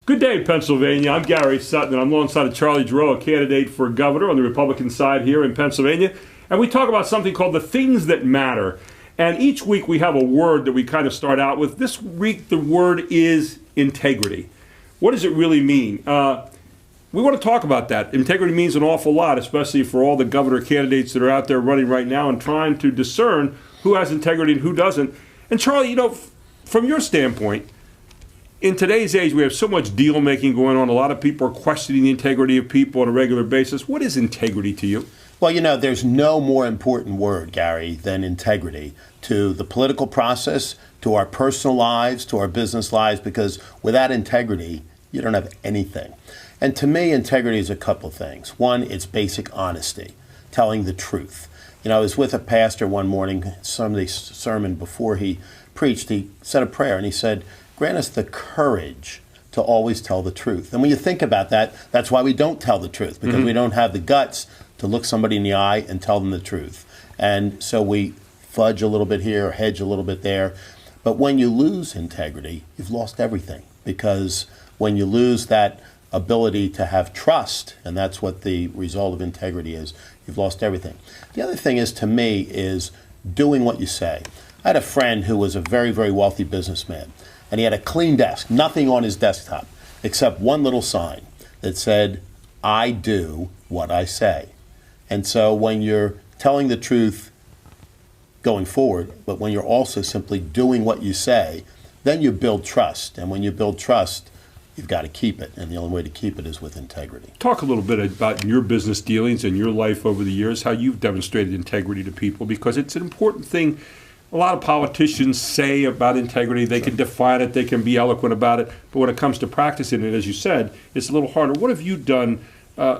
Good day, Pennsylvania. I'm Gary Sutton, and I'm alongside of Charlie Giroux, a candidate for governor on the Republican side here in Pennsylvania. And we talk about something called the things that matter. And each week we have a word that we kind of start out with. This week the word is integrity. What does it really mean? We want to talk about that. Integrity means an awful lot, especially for all the governor candidates that are out there running right now and trying to discern who has integrity and who doesn't. And Charlie, from your standpoint, in today's age, we have so much deal making going on. A lot of people are questioning the integrity of people on a regular basis. What is integrity to you? Well, there's no more important word, Gary, than integrity to the political process, to our personal lives, to our business lives, because without integrity, you don't have anything. And to me, integrity is a couple things. One, it's basic honesty, telling the truth. I was with a pastor one morning, Sunday's sermon before he preached. He said a prayer and he said, grant us the courage to always tell the truth. And when you think about that, that's why we don't tell the truth, because we don't have the guts to look somebody in the eye and tell them the truth. And so we fudge a little bit here, hedge a little bit there. But when you lose integrity, you've lost everything, because when you lose that ability to have trust, and that's what the result of integrity is, you've lost everything. The other thing is, to me, is doing what you say. I had a friend who was a very, very wealthy businessman, and he had a clean desk, nothing on his desktop, except one little sign that said, I do what I say. And so when you're telling the truth going forward, but when you're also simply doing what you say, then you build trust. And when you build trust, you've got to keep it. And the only way to keep it is with integrity. Talk a little bit about your business dealings and your life over the years, how you've demonstrated integrity to people, because it's an important thing. A lot of politicians say about integrity, they can define it, they can be eloquent about it, but when it comes to practicing it, as you said, it's a little harder. What have you done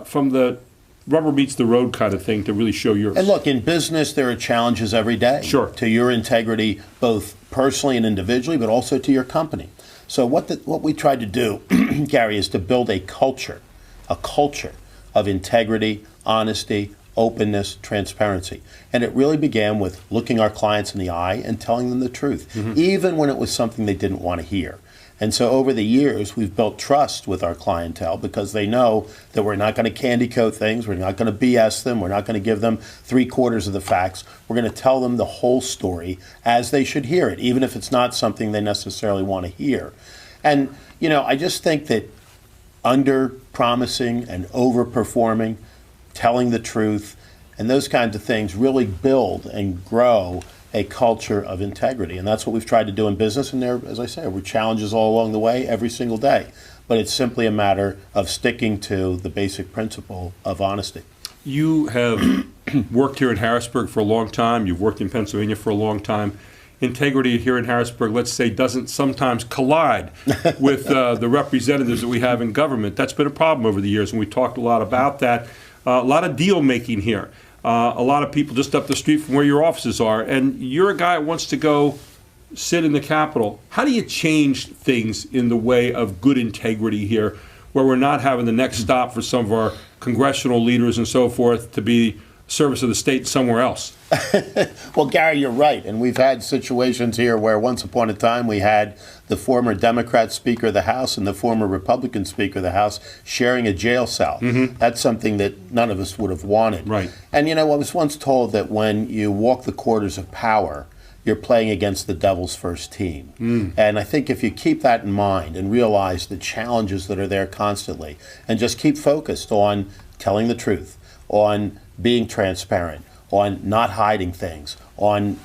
from the rubber meets the road kind of thing to really show yours? And look, in business, there are challenges every day. Sure. To your integrity, both personally and individually, but also to your company. So what we tried to do, Gary, is to build a culture of integrity, honesty, openness, transparency. And it really began with looking our clients in the eye and telling them the truth, even when it was something they didn't want to hear. And so over the years, we've built trust with our clientele, because they know that we're not going to candy coat things, we're not going to BS them, we're not going to give them 3/4 of the facts. We're going to tell them the whole story as they should hear it, even if it's not something they necessarily want to hear. And, I just think that under-promising and over-performing, telling the truth, and those kinds of things really build and grow a culture of integrity. And that's what we've tried to do in business. And there, as I say, were challenges all along the way, every single day. But it's simply a matter of sticking to the basic principle of honesty. You have worked here in Harrisburg for a long time. You've worked in Pennsylvania for a long time. Integrity here in Harrisburg, let's say, doesn't sometimes collide with the representatives that we have in government. That's been a problem over the years, and we talked a lot about that. A lot of deal making here. A lot of people just up the street from where your offices are. And you're a guy that wants to go sit in the Capitol. How do you change things in the way of good integrity here, where we're not having the next stop for some of our congressional leaders and so forth to be service of the state somewhere else? Well, Gary, you're right. And we've had situations here where once upon a time we had the former Democrat Speaker of the House and the former Republican Speaker of the House sharing a jail cell. That's something that none of us would have wanted. Right. And, I was once told that when you walk the corridors of power, you're playing against the devil's first team. And I think if you keep that in mind and realize the challenges that are there constantly, and just keep focused on telling the truth, on being transparent, on not hiding things, on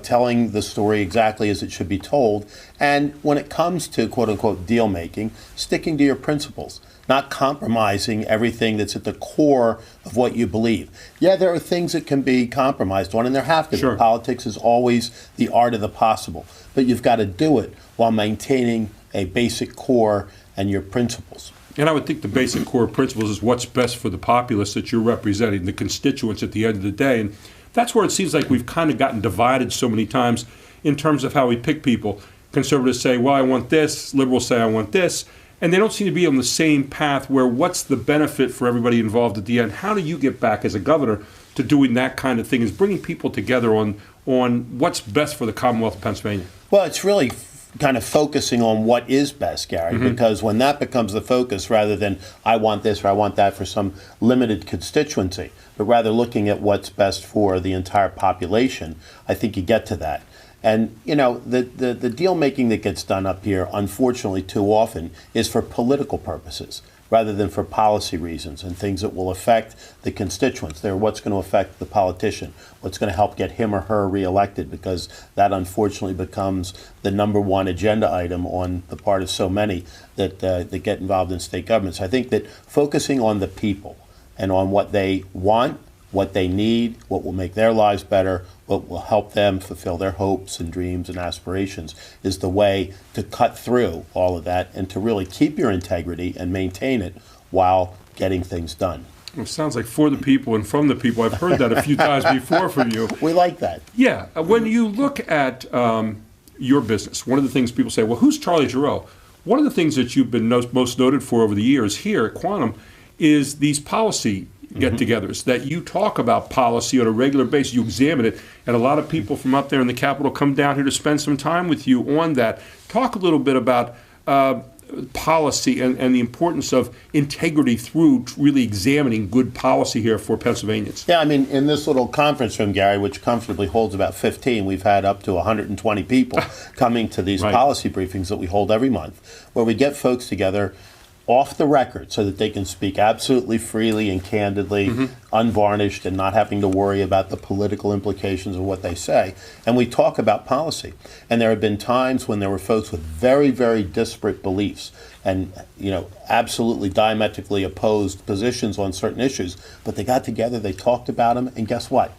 telling the story exactly as it should be told, and when it comes to quote-unquote deal making, sticking to your principles, not compromising everything that's at the core of what you believe. Yeah, there are things that can be compromised on, and there have to be. Sure. Politics is always the art of the possible, but you've got to do it while maintaining a basic core and your principles. And I would think the basic core principles is what's best for the populace that you're representing, the constituents at the end of the day. And that's where it seems like we've kind of gotten divided so many times in terms of how we pick people. Conservatives say, well, I want this. Liberals say, I want this. And they don't seem to be on the same path where what's the benefit for everybody involved at the end? How do you get back as a governor to doing that kind of thing, is bringing people together on what's best for the Commonwealth of Pennsylvania? Well, it's really kind of focusing on what is best, Gary, because when that becomes the focus rather than I want this or I want that for some limited constituency, but rather looking at what's best for the entire population, I think you get to that. And, you know, the deal making that gets done up here, unfortunately, too often is for political purposes rather than for policy reasons and things that will affect the constituents. They're what's going to affect the politician, what's going to help get him or her reelected, because that unfortunately becomes the #1 agenda item on the part of so many that get involved in state government. So I think that focusing on the people and on what they want, what they need, what will make their lives better, what will help them fulfill their hopes and dreams and aspirations is the way to cut through all of that and to really keep your integrity and maintain it while getting things done. It sounds like for the people and from the people. I've heard that a few times before from you. We like that. Yeah. When you look at your business, one of the things people say, well, who's Charlie Giroux? One of the things that you've been most noted for over the years here at Quantum is these policy get-togethers, that you talk about policy on a regular basis, you examine it, and a lot of people from up there in the Capitol come down here to spend some time with you on that. Talk a little bit about policy and the importance of integrity through really examining good policy here for Pennsylvanians. Yeah, I mean, in this little conference room, Gary, which comfortably holds about 15, we've had up to 120 people coming to these policy briefings that we hold every month, where we get folks together off the record so that they can speak absolutely freely and candidly, unvarnished, and not having to worry about the political implications of what they say. And we talk about policy. And there have been times when there were folks with very, very disparate beliefs and, you know, absolutely diametrically opposed positions on certain issues, but they got together, they talked about them, and guess what?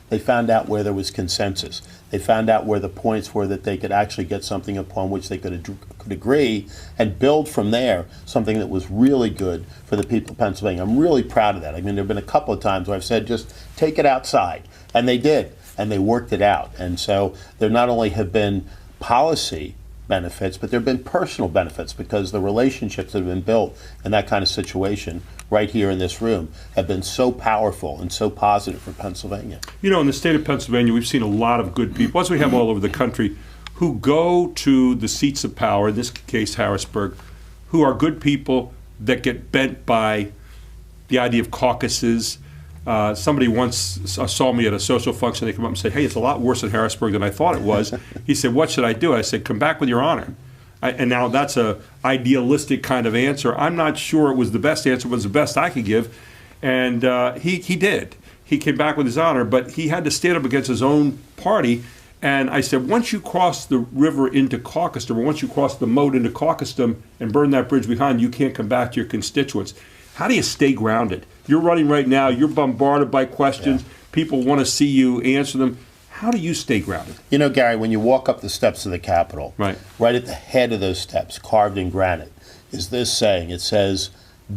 They found out where there was consensus. They found out where the points were that they could actually get something upon which they could agree and build from there something that was really good for the people of Pennsylvania. I'm really proud of that. I mean, there have been a couple of times where I've said, just take it outside. And they did. And they worked it out. And so there not only have been policy benefits, but there have been personal benefits because the relationships that have been built in that kind of situation right here in this room have been so powerful and so positive for Pennsylvania. You know, in the state of Pennsylvania, we've seen a lot of good people, as we have all over the country, who go to the seats of power, in this case Harrisburg, who are good people that get bent by the idea of caucuses. Somebody once saw me at a social function. They come up and say, hey, it's a lot worse in Harrisburg than I thought it was. He said, what should I do? I said, come back with your honor. And now that's a idealistic kind of answer. I'm not sure it was the best answer, but it was the best I could give. And he did. He came back with his honor, but he had to stand up against his own party. And I said, once you cross the river into Caucusdom, or once you cross the moat into Caucusdom and burn that bridge behind, you can't come back to your constituents. How do you stay grounded? You're running right now. You're bombarded by questions. Yeah. People want to see you answer them. How do you stay grounded? You know, Gary, when you walk up the steps of the Capitol, right at the head of those steps, carved in granite, is this saying. It says,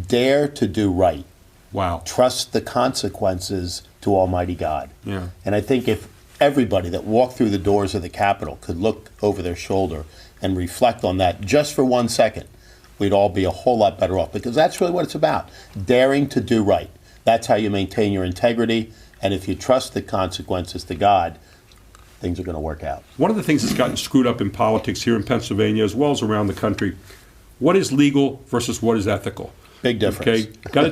dare to do right. Wow. Trust the consequences to Almighty God. Yeah. And I think if everybody that walked through the doors of the Capitol could look over their shoulder and reflect on that just for 1 second, we'd all be a whole lot better off, because that's really what it's about, daring to do right. That's how you maintain your integrity, and if you trust the consequences to God, things are going to work out. One of the things that's gotten screwed up in politics here in Pennsylvania as well as around the country, what is legal versus what is ethical? Big difference. Okay, got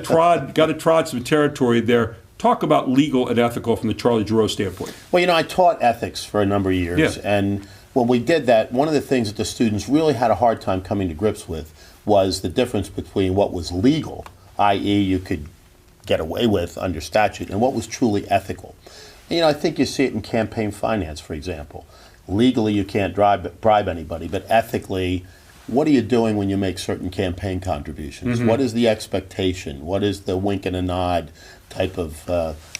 to trod some territory there. Talk about legal and ethical from the Charlie Giroux standpoint. Well, you know, I taught ethics for a number of years, and when we did that, one of the things that the students really had a hard time coming to grips with was the difference between what was legal, i.e. you could get away with under statute, and what was truly ethical. You know, I think you see it in campaign finance, for example. Legally, you can't bribe anybody, but ethically, what are you doing when you make certain campaign contributions? What is the expectation? What is the wink and a nod type of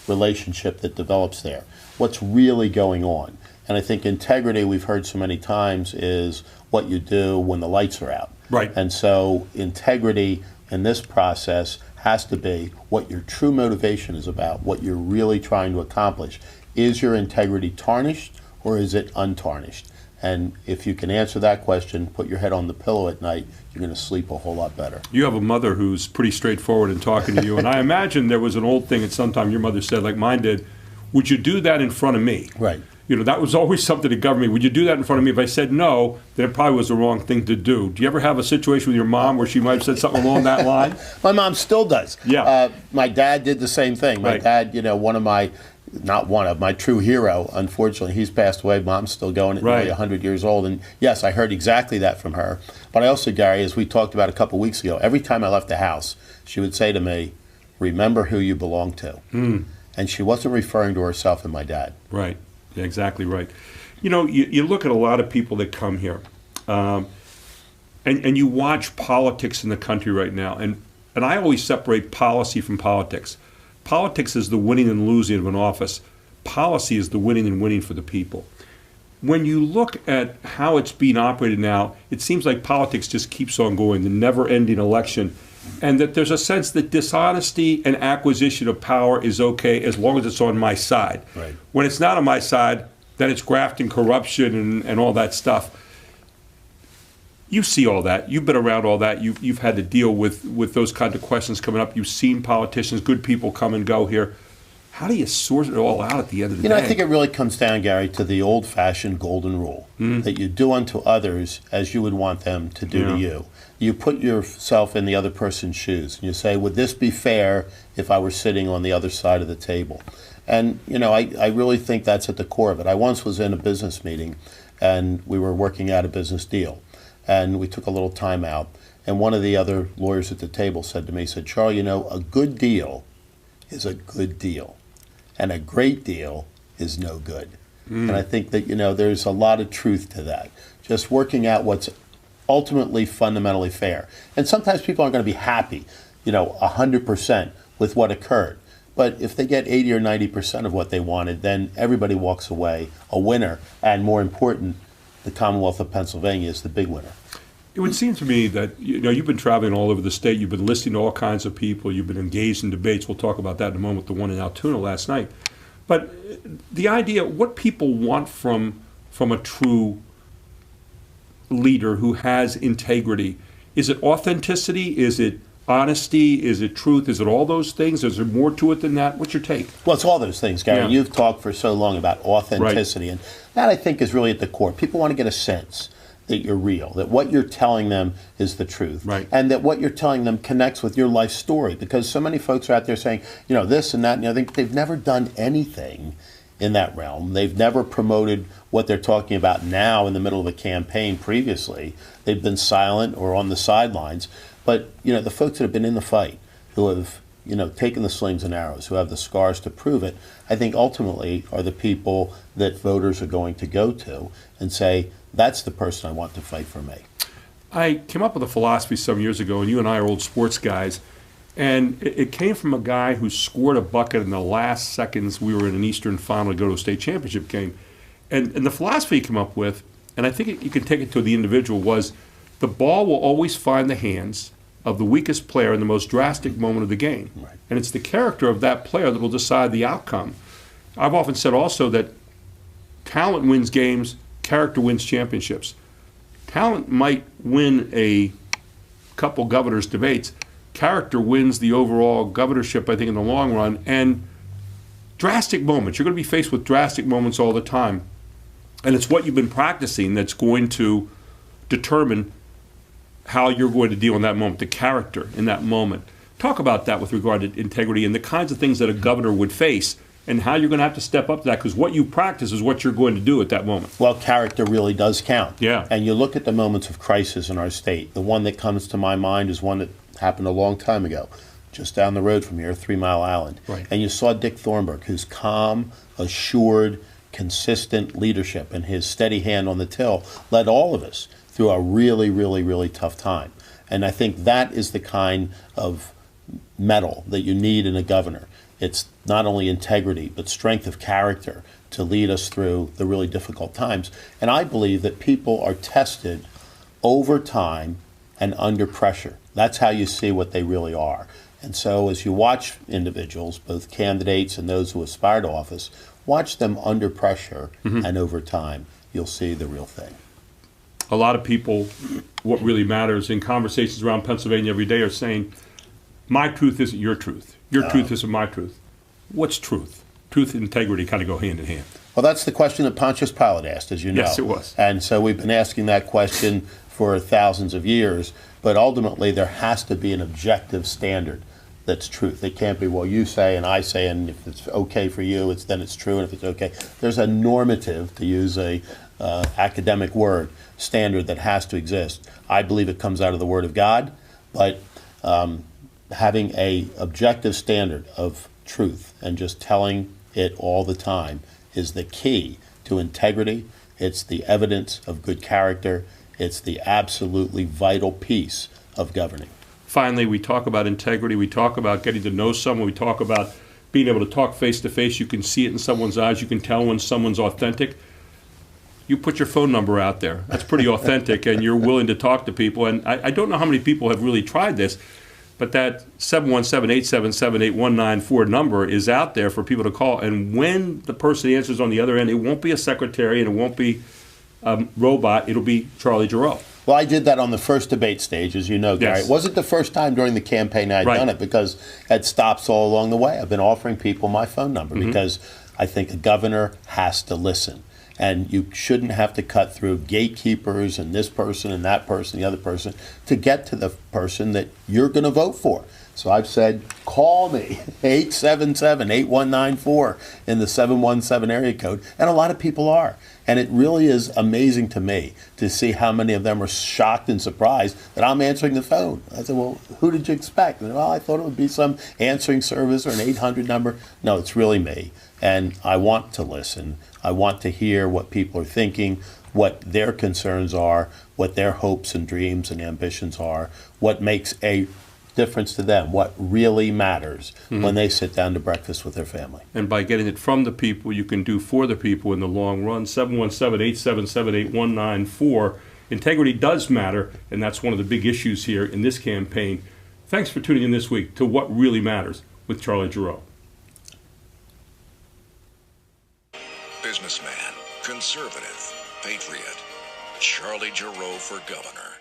relationship that develops there? What's really going on? And I think integrity, we've heard so many times, is what you do when the lights are out. Right. And so integrity in this process has to be what your true motivation is about, what you're really trying to accomplish. Is your integrity tarnished or is it untarnished? And if you can answer that question, put your head on the pillow at night, you're going to sleep a whole lot better. You have a mother who's pretty straightforward in talking to you, and I imagine there was an old thing at some time your mother said, like mine did, would you do that in front of me? Right. That was always something that governed me. Would you do that in front of me? If I said no, then it probably was the wrong thing to do. Do you ever have a situation with your mom where she might have said something along that line? My mom still does. Yeah. My dad did the same thing. My Right. dad, my true hero, unfortunately, he's passed away. Mom's still going at Right. nearly 100 years old. And yes, I heard exactly that from her. But I also, Gary, as we talked about a couple weeks ago, every time I left the house, she would say to me, remember who you belong to. And she wasn't referring to herself and my dad. Right. Yeah, exactly right. You look at a lot of people that come here, and you watch politics in the country right now, and I always separate policy from politics. Politics is the winning and losing of an office. Policy is the winning and winning for the people. When you look at how it's being operated now, it seems like politics just keeps on going, the never-ending election, and that there's a sense that dishonesty and acquisition of power is okay as long as it's on my side. Right. When it's not on my side, then it's graft and corruption and all that stuff. You see all that. You've been around all that. You've had to deal with those kinds of questions coming up. You've seen politicians, good people come and go here. How do you sort it all out at the end of the day? I think it really comes down, Gary, to the old-fashioned golden rule, that you do unto others as you would want them to do to you. You put yourself in the other person's shoes, and you say, would this be fair if I were sitting on the other side of the table? And, I really think that's at the core of it. I once was in a business meeting, and we were working out a business deal, and we took a little time out, and one of the other lawyers at the table said to me, Charlie, a good deal is a good deal, and a great deal is no good. And I think that, there's a lot of truth to that. Just working out what's ultimately fundamentally fair. And sometimes people aren't going to be happy, 100% with what occurred. But if they get 80 or 90% of what they wanted, then everybody walks away a winner. And more important, the Commonwealth of Pennsylvania is the big winner. It would seem to me that you've been traveling all over the state. You've been listening to all kinds of people. You've been engaged in debates. We'll talk about that in a moment, the one in Altoona last night. But the idea, what people want from a true leader who has integrity, is it authenticity? Is it honesty? Is it truth? Is it all those things? Is there more to it than that? What's your take? Well, it's all those things, Gary. Yeah. You've talked for so long about authenticity, Right. and that, I think, is really at the core. People want to get a sense that you're real, that what you're telling them is the truth, Right. and that what you're telling them connects with your life story, because so many folks are out there saying, this and that, and they've never done anything in that realm. They've never promoted what they're talking about now in the middle of a campaign previously. They've been silent or on the sidelines. But, the folks that have been in the fight, who have, taken the slings and arrows, who have the scars to prove it, I think ultimately are the people that voters are going to go to and say, that's the person I want to fight for me. I came up with a philosophy some years ago, and you and I are old sports guys, and it came from a guy who scored a bucket in the last seconds. We were in an Eastern final to go to a state championship game. And the philosophy he came up with, and I think you can take it to the individual, was the ball will always find the hands of the weakest player in the most drastic moment of the game. Right. And it's the character of that player that will decide the outcome. I've often said also that talent wins games, character wins championships. Talent might win a couple governors' debates. Character wins the overall governorship, I think, in the long run. And drastic moments. You're going to be faced with drastic moments all the time. And it's what you've been practicing that's going to determine how you're going to deal in that moment, the character in that moment. Talk about that with regard to integrity and the kinds of things that a governor would face and how you're going to have to step up to that, because what you practice is what you're going to do at that moment. Well, character really does count. Yeah. And you look at the moments of crisis in our state. The one that comes to my mind is one that happened a long time ago, just down the road from here, 3 Mile Island. Right. And you saw Dick Thornburg, whose calm, assured, consistent leadership and his steady hand on the till led all of us through a really, really, really tough time. And I think that is the kind of mettle that you need in a governor. It's not only integrity, but strength of character to lead us through the really difficult times. And I believe that people are tested over time and under pressure. That's how you see what they really are. And so as you watch individuals, both candidates and those who aspire to office, watch them under pressure, and over time, you'll see the real thing. A lot of people, what really matters in conversations around Pennsylvania every day are saying, my truth isn't your truth. Your truth isn't my truth. What's truth? Truth and integrity kind of go hand in hand. Well, that's the question that Pontius Pilate asked, as you know. Yes, it was. And so we've been asking that question for thousands of years, but ultimately there has to be an objective standard that's truth. It can't be, well, you say and I say, and if it's okay for you, then it's true, and if it's okay. There's a normative, to use a academic word, standard that has to exist. I believe it comes out of the Word of God, but having a objective standard of truth and just telling it all the time is the key to integrity. It's the evidence of good character. It's the absolutely vital piece of governing. Finally, we talk about integrity. We talk about getting to know someone. We talk about being able to talk face to face. You can see it in someone's eyes. You can tell when someone's authentic. You put your phone number out there. That's pretty authentic, and you're willing to talk to people. And I don't know how many people have really tried this, but that 717-877-8194 number is out there for people to call. And when the person answers on the other end, it won't be a secretary and it won't be a robot. It'll be Charlie Giroux. Well, I did that on the first debate stage, as you know, Gary. Yes. It wasn't the first time during the campaign I'd done it, because it stops all along the way. I've been offering people my phone number because I think a governor has to listen. And you shouldn't have to cut through gatekeepers and this person and that person, the other person, to get to the person that you're going to vote for. So I've said, call me, 877-8194 in the 717 area code. And a lot of people are. And it really is amazing to me to see how many of them are shocked and surprised that I'm answering the phone. I said, well, who did you expect? And, well, I thought it would be some answering service or an 800 number. No, it's really me. And I want to listen. I want to hear what people are thinking, what their concerns are, what their hopes and dreams and ambitions are, what makes a difference to them, what really matters when they sit down to breakfast with their family. And by getting it from the people, you can do for the people in the long run. 717-877-8194. Integrity does matter, and that's one of the big issues here in this campaign. Thanks for tuning in this week to What Really Matters with Charlie Giroux. Businessman, conservative, patriot, Charlie Giroux for governor.